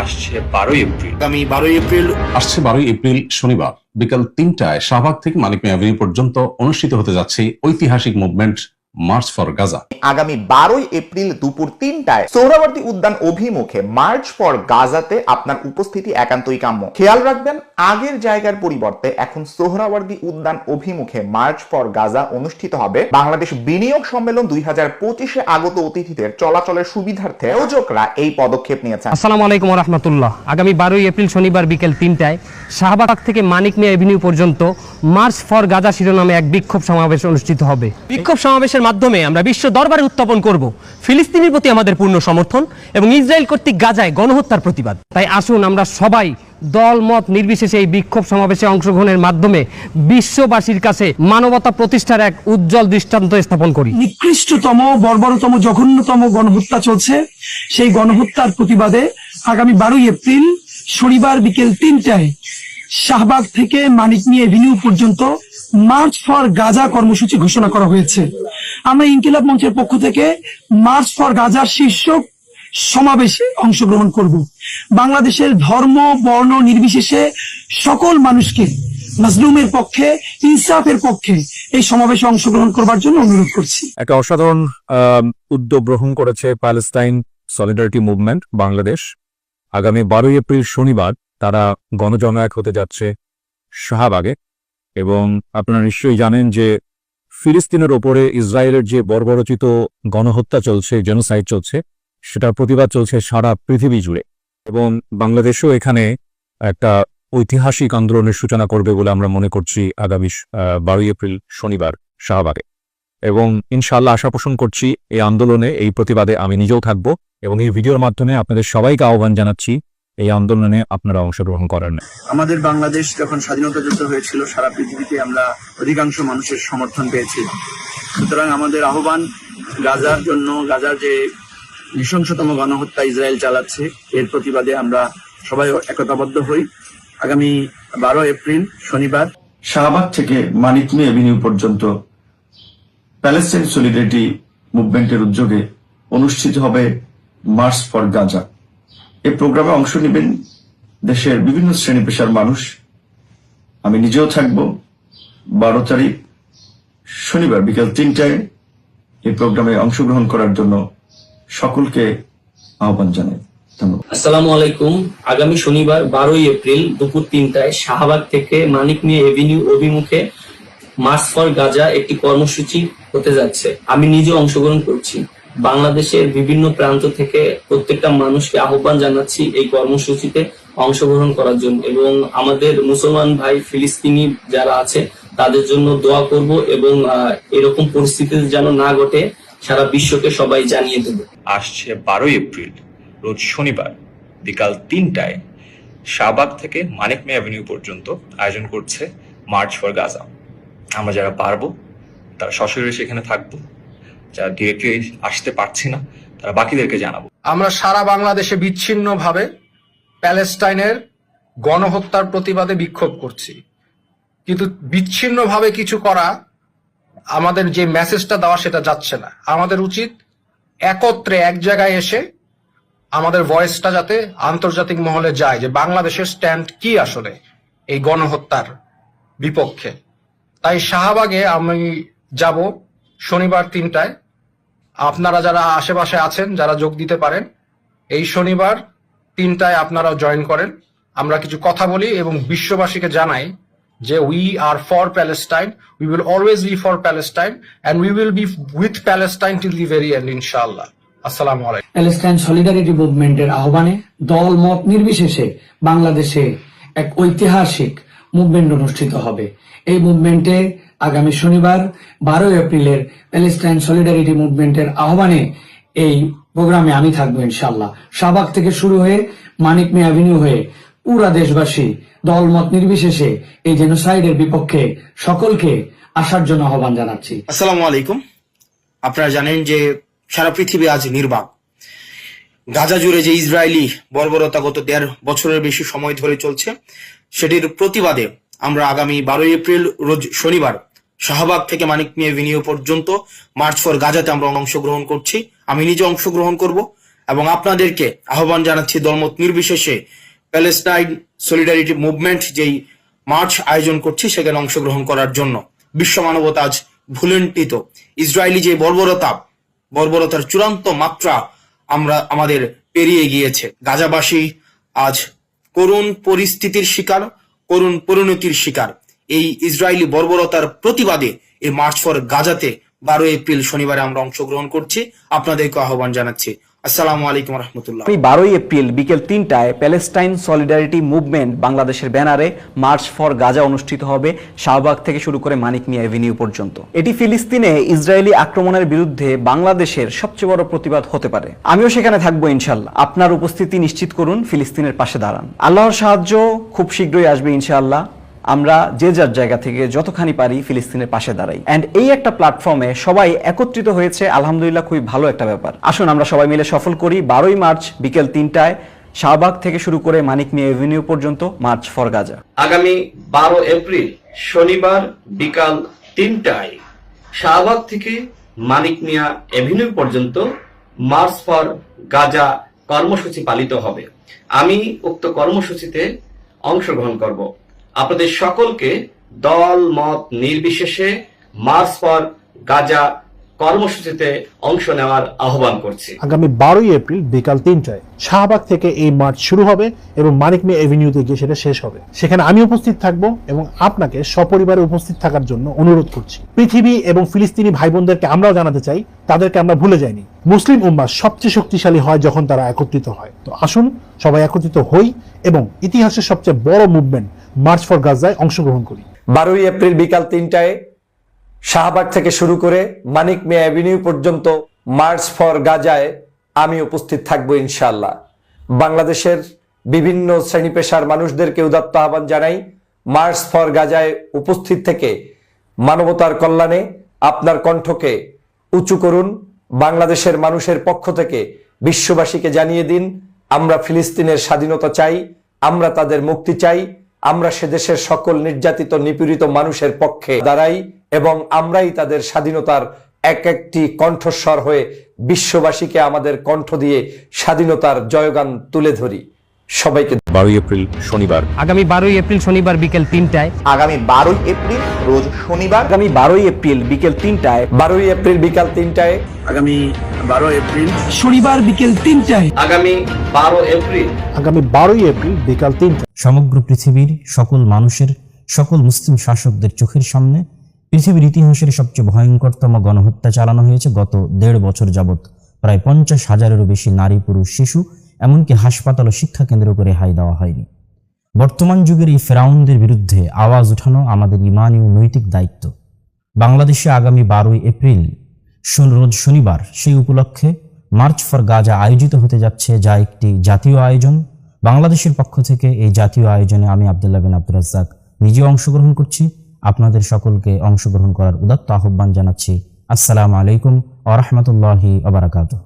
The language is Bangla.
আসছে 12 এপ্রিল। আগামী 12 এপ্রিল শনিবার বিকাল 3টায় শাহবাগ থেকে মানিক মিয়া এভিনিউ পর্যন্ত অনুষ্ঠিত হতে যাচ্ছে ঐতিহাসিক মুভমেন্ট মার্চ ফর গাজা। আগামী 12 এপ্রিল দুপুর 3টায় সোহরাওয়ার্দী উদ্যান অভিমুখে মার্চ ফর গাজাতে আপনার উপস্থিতি একান্তই কাম্য। খেয়াল রাখবেন, আগের জায়গার পরিবর্তে এখন সোহরাওয়ার্দী উদ্যান অভিমুখে মার্চ ফর গাজা অনুষ্ঠিত হবে। বাংলাদেশ বিনিয়োগ সম্মেলন 2025-এ আগত অতিথিদের চলাচলের সুবিধার্থে আয়োজকরা এই পদক্ষেপ নিয়েছেন। আসসালামু আলাইকুম ওয়া রাহমাতুল্লাহ। আগামী 12 এপ্রিল শনিবার বিকেল 3টায় শাহবাগ থেকে মানিক মিয়া এভিনিউ পর্যন্ত মার্চ ফর গাজা শিরোনামে এক বিক্ষোভ সমাবেশ অনুষ্ঠিত হবে। বিক্ষোভ সমাবেশের মাধ্যমে আমরা বিশ্ব দরবারে উত্থাপন করব ফিলিস্তিনের প্রতি আমাদের পূর্ণ সমর্থন এবং ইসরায়েল কর্তৃক গাজায় গণহত্যার প্রতিবাদ। তাই আসুন আমরা সবাই দল মত নির্বিশেষে এই বিক্ষোভ সমাবেশে অংশগ্রহণের মাধ্যমে বিশ্ববাসীর কাছে মানবতা প্রতিষ্ঠার এক উজ্জ্বল দৃষ্টান্ত স্থাপন করি। নিকৃষ্টতম, বর্বরতম, জঘন্যতম গণহত্যা চলছে। সেই গণহত্যার প্রতিবাদে আগামী 12 এপ্রিল শনিবার বিকেল 3টায় শাহবাগ থেকে মানিক মিয়া এভিনিউ পর্যন্ত মার্চ ফর গাজা কর্মসূচি ঘোষণা করা হয়েছে। আমরা ইনকিলাব মঞ্চের পক্ষ থেকে মার্চ ফর গাজার শীর্ষক সমাবেশে অংশগ্রহণ করব। বাংলাদেশের ধর্ম বর্ণ নির্বিশেষে সকল মানুষকে মাজলুমের পক্ষে, ইনসাফের পক্ষে এই সমাবেশে অংশগ্রহণ করবার জন্য অনুরোধ করছি। একটা অসাধারণ উদ্যোগ গ্রহণ করেছে প্যালেস্টাইন সলিডারিটি মুভমেন্ট বাংলাদেশ। আগামী 12 এপ্রিল শনিবার তারা গণজমায়েত হতে যাচ্ছে শাহবাগে, এবং আপনারা নিশ্চয়ই জানেন যে ফিলিস্তিনের ওপরে ইসরায়েলের যে বর্বরচিত গণহত্যা চলছে, জেনোসাইড চলছে, সেটার প্রতিবাদ চলছে সারা পৃথিবী জুড়ে। এবং বাংলাদেশও এখানে একটা ঐতিহাসিক আন্দোলনের সূচনা করবে বলে আমরা মনে করছি আগামী 12 এপ্রিল শনিবার শাহবাগে। এবং ইনশাআল্লাহ আশা পোষণ করছি এই আন্দোলনে, এই প্রতিবাদে আমি নিজেও থাকব, এবং এই ভিডিওর মাধ্যমে আপনাদের সবাইকে আহ্বান জানাচ্ছি এই আন্দোলনে আপনারা অংশগ্রহণ করেন। আমাদের বাংলাদেশ যখন স্বাধীনতা যুদ্ধ হয়েছিল, সারা পৃথিবীতে আমরা অধিকাংশ মানুষের সমর্থন পেয়েছি। সুতরাং আমাদের আহ্বান, গাজার জন্য, গাজার যে নৃশংসতম গণহত্যা ইসরায়েল চালাচ্ছে, এর প্রতিবাদে আমরা সবাই একতাবদ্ধ হই। আগামী 12 এপ্রিল শনিবার শাহবাগ থেকে মানিক মিয়া এভিনিউ পর্যন্ত প্যালেস্টাইন সলিডারিটি মুভমেন্টের উদ্যোগে অনুষ্ঠিত হবে মার্চ ফর গাজা। এই প্রোগ্রামে অংশ নেবেন দেশের বিভিন্ন শ্রেণী পেশার মানুষ। আমি নিজেও থাকব। 12 তারিখ শনিবার বিকেল 3টায় এই প্রোগ্রামে অংশগ্রহণ করার জন্য সকলকে আহ্বান জানাই। ধন্যবাদ। আসসালামু আলাইকুম। আগামী শনিবার 12 এপ্রিল দুপুর 3টায় শাহবাগ থেকে মানিক মিয়া এভিনিউ অভিমুখে মার্চ ফর গাজা একটি কর্মসূচি হতে যাচ্ছে। আমি নিজে অংশগ্রহণ করছি। বাংলাদেশের বিভিন্ন প্রান্ত থেকে প্রত্যেকটা মানুষকে আহ্বান জানাচ্ছি এই কর্মসূচিতে অংশগ্রহণ করার জন্য, এবং আমাদের মুসলমান ভাই ফিলিস্তিনি যারা আছে তাদের জন্য দোয়া করব, এবং এরকম পরিস্থিতি যেন না ঘটে সারা বিশ্বকে সবাই জানিয়ে দেব। আসছে 12 এপ্রিল রোজ শনিবার বিকাল 3টায় শাহবাগ থেকে মানিক মিয়া এভিনিউ পর্যন্ত আয়োজন করছে মার্চ ফর গাজা। আমরা যারা পারবো তারা সশরীরে সেখানে থাকবো, যারা ডিরেক্টলি আসতে পারছি না তারা বাকিদেরকে জানাবো। আমরা সারা বাংলাদেশে বিচ্ছিন্নভাবে প্যালেস্টাইনের গণহত্যার প্রতিবাদে বিক্ষোভ করছি, কিন্তু বিচ্ছিন্নভাবে কিছু করা, আমাদের যে মেসেজটা দেওয়া সেটা যাচ্ছে না। আমাদের উচিত একত্রে এক জায়গায় এসে আমাদের ভয়েসটা যাতে আন্তর্জাতিক মহলে যায় যে বাংলাদেশের স্ট্যান্ড কি আসলে এই গণহত্যার বিপক্ষে। তাই শাহবাগে আমি যাব শনিবার 3টায়। আপনারা যারা আশেপাশে আছেন, যারা যোগ দিতে পারেন, এই শনিবার 3টায় আপনারাও জয়েন করেন। আমরা কিছু কথা বলি এবং বিশ্ববাসীকে জানাই যে we are for Palestine, we will always be for Palestine, and we will be with Palestine till the very end, ইনশাআল্লাহ। আসসালামু আলাইকুম। প্যালেস্টাইন সলিডারিটি মুভমেন্টের আহ্বানে দল মত নির্বিশেষে বাংলাদেশে এক ঐতিহাসিক মুভমেন্ট অনুষ্ঠিত হবে। এই মুভমেন্টে আগামী শনিবার 12 এপ্রিলের প্যালেস্টাইন সলিডারিটি মুভমেন্টের আহ্বানে এই প্রোগ্রামে আমি থাকবো ইনশাআল্লাহ। শাহবাগ থেকে শুরু হয়ে মানিক মিয়া এভিনিউ হয়ে পুরা দেশবাসী দলমত নির্বিশেষে এই জেনোসাইডের বিপক্ষে সকলকে আসার জন্য আহ্বান জানাচ্ছি। আসসালামু আলাইকুম। আপনারা জানেন যে সারা পৃথিবী আজ নির্বাক। গাজা জুড়ে যে ইসরায়েলি বর্বরতা গত 1.5 বছরের বেশি সময় ধরে চলছে, সেটির প্রতিবাদে আমরা আগামী 12 এপ্রিল রোজ শনিবার শাহবাগ থেকে মানিক মিয়া এভিনিউ পর্যন্ত মার্চ ফর গাজাতে আমরা অংশগ্রহণ করছি। আমি নিজে অংশগ্রহণ করব। এবং আপনাদেরকে আহ্বান জানাচ্ছি দলমত নির্বিশেষে প্যালেস্টাইন সলিডারিটি মুভমেন্ট যেই মার্চ আয়োজন করছি সেখানে অংশগ্রহণ করার জন্য। বিশ্ব মানবতা আজ ভুলুণ্ঠিত। ইসরায়েলি যে বর্বরতার চূড়ান্ত মাত্রা আমাদের পেরিয়ে গিয়েছে। গাজাবাসী আজ করুণ পরিস্থিতির শিকার, করুণ পরিণতির শিকার। এই ইসরায়েলি বর্বরতার প্রতিবাদে এই মার্চ ফর গাজাতে 12 এপ্রিল শনিবারে আমরা অংশগ্রহণ করছি। আপনাদেরকে আহ্বান জানাচ্ছি। আসসালামু আলাইকুম রহমতুল্লাহ। 12 এপ্রিল বিকেল 3টায় প্যালেস্টাইন সলিডারিটি মুভমেন্ট বাংলাদেশের ব্যানারে মার্চ ফর গাজা অনুষ্ঠিত হবে, শাহবাগ থেকে শুরু করে মানিক মিয়া এভিনিউ পর্যন্ত। এটি ফিলিস্তিনে ইসরায়েলি আক্রমণের বিরুদ্ধে বাংলাদেশের সবচেয়ে বড় প্রতিবাদ হতে পারে। আমিও সেখানে থাকবো ইনশাআল্লাহ। আপনার উপস্থিতি নিশ্চিত করুন, ফিলিস্তিনের পাশে দাঁড়ান। আল্লাহর সাহায্য খুব শীঘ্রই আসবে ইনশাআল্লাহ। আমরা যে যার জায়গা থেকে যতখানি পারি ফিলিস্তিনের পাশে দাঁড়াই। এন্ড এই একটা প্ল্যাটফর্মে সবাই একত্রিত হয়েছে, আলহামদুলিল্লাহ খুবই ভালো একটা ব্যাপার। আসুন আমরা সবাই মিলে সফল করি 12 মার্চ বিকেল 3টায় শাহবাগ থেকে শুরু করে মানিক মিয়া এভিনিউ পর্যন্ত মার্চ ফর গাজা। আগামী 12 এপ্রিল শনিবার বিকাল 3টায় শাহবাগ থেকে মানিক মিয়া এভিনিউ পর্যন্ত মার্চ ফর গাজা কর্মসূচি পালিত হবে। আমি উক্ত কর্মসূচিতে অংশগ্রহণ করব। আপনাদের সকলকে দল মত নির্বিশেষে মার্চ ফর গাজা কর্মসূচিতে অংশ নেওয়ার আহ্বান করছি। আগামী 12 এপ্রিল বিকাল 3টায় শাহবাগ থেকে এই মার্চ শুরু হবে এবং মানিক মিয়া এভিনিউতে গিয়ে সেটা শেষ হবে। সেখানে আমি উপস্থিত থাকব এবং আপনাকে সপরিবারে উপস্থিত থাকার জন্য অনুরোধ করছি। পৃথিবী এবং ফিলিস্তিনি ভাই বোনদেরকে আমরাও জানাতে চাই, তাদেরকে আমরা ভুলে যাইনি। মুসলিম উম্মাহ সবচেয়ে শক্তিশালী হয় যখন তারা একত্রিত হয়। তো আসুন সবাই একত্রিত হই এবং ইতিহাসের সবচেয়ে বড় মুভমেন্ট মার্চ ফর গাজায় অংশগ্রহণ করি। 12 এপ্রিল বিকাল 3টায় শাহবাগ থেকে শুরু করে মানিক মিয়া অ্যাভিনিউ পর্যন্ত মার্চ ফর গাজায় আমি উপস্থিত থাকবো ইনশাআল্লাহ। বাংলাদেশের বিভিন্ন শ্রেণী পেশার মানুষদেরকে উদাত্ত আহ্বান জানাই, মার্চ ফর গাজায় উপস্থিত থেকে মানবতার কল্যাণে আপনার কণ্ঠকে উঁচু করুন। বাংলাদেশের মানুষের পক্ষ থেকে বিশ্ববাসীকে জানিয়ে দিন, আমরা ফিলিস্তিনের স্বাধীনতা চাই, আমরা তাদের মুক্তি চাই, আমরা সে দেশের সকল নির্যাতিত নিপীড়িত মানুষের পক্ষে দাঁড়াই এবং আমরাই তাদের স্বাধীনতার একটি কণ্ঠস্বর হয়ে বিশ্ববাসীকে আমাদের কণ্ঠ দিয়ে স্বাধীনতার জয়গান তুলে ধরি। সবাইকে 12 এপ্রিল শনিবার আগামী 12 এপ্রিল শনিবার বিকেল 3টায় আগামী 12 এপ্রিল রোজ শনিবার আগামী 12 এপ্রিল বিকেল 3টায় 12 এপ্রিল বিকাল 3টায় আগামী 12 এপ্রিল শনিবার বিকেল 3টায় আগামী 12 এপ্রিল আগামী 12 এপ্রিল বিকাল 3টায় সমগ্র পৃথিবীর সকল মানুষের, সকল মুসলিম শাসকদের চোখের সামনে পৃথিবীর ইতিহাসের সবচেয়ে ভয়ঙ্করতম গণহত্যা চালানো হয়েছে গত 1.5 বছর যাবৎ। প্রায় 50,000-এরও বেশি নারী, পুরুষ, শিশু, এমনকি হাসপাতাল ও শিক্ষা কেন্দ্র করে রেহাই দেওয়া হয়নি। বর্তমান যুগের এই ফেরাউনদের বিরুদ্ধে আওয়াজ উঠানো আমাদের ইমানি ও নৈতিক দায়িত্ব। বাংলাদেশে আগামী 12 এপ্রিল রোজ শনিবার সেই উপলক্ষে মার্চ ফর গাজা আয়োজিত হতে যাচ্ছে, যা একটি জাতীয় আয়োজন। বাংলাদেশের পক্ষ থেকে এই জাতীয় আয়োজনে আমি আব্দুল্লাহ বিন আব্দুর রাজ্জাক নিজে অংশগ্রহণ করছি। আপনাদের সকলকে অংশগ্রহণ করার উদাত্ত আহ্বান জানাচ্ছি। আসসালামু আলাইকুম ওয়া রাহমাতুল্লাহি ওয়া বারাকাতুহু।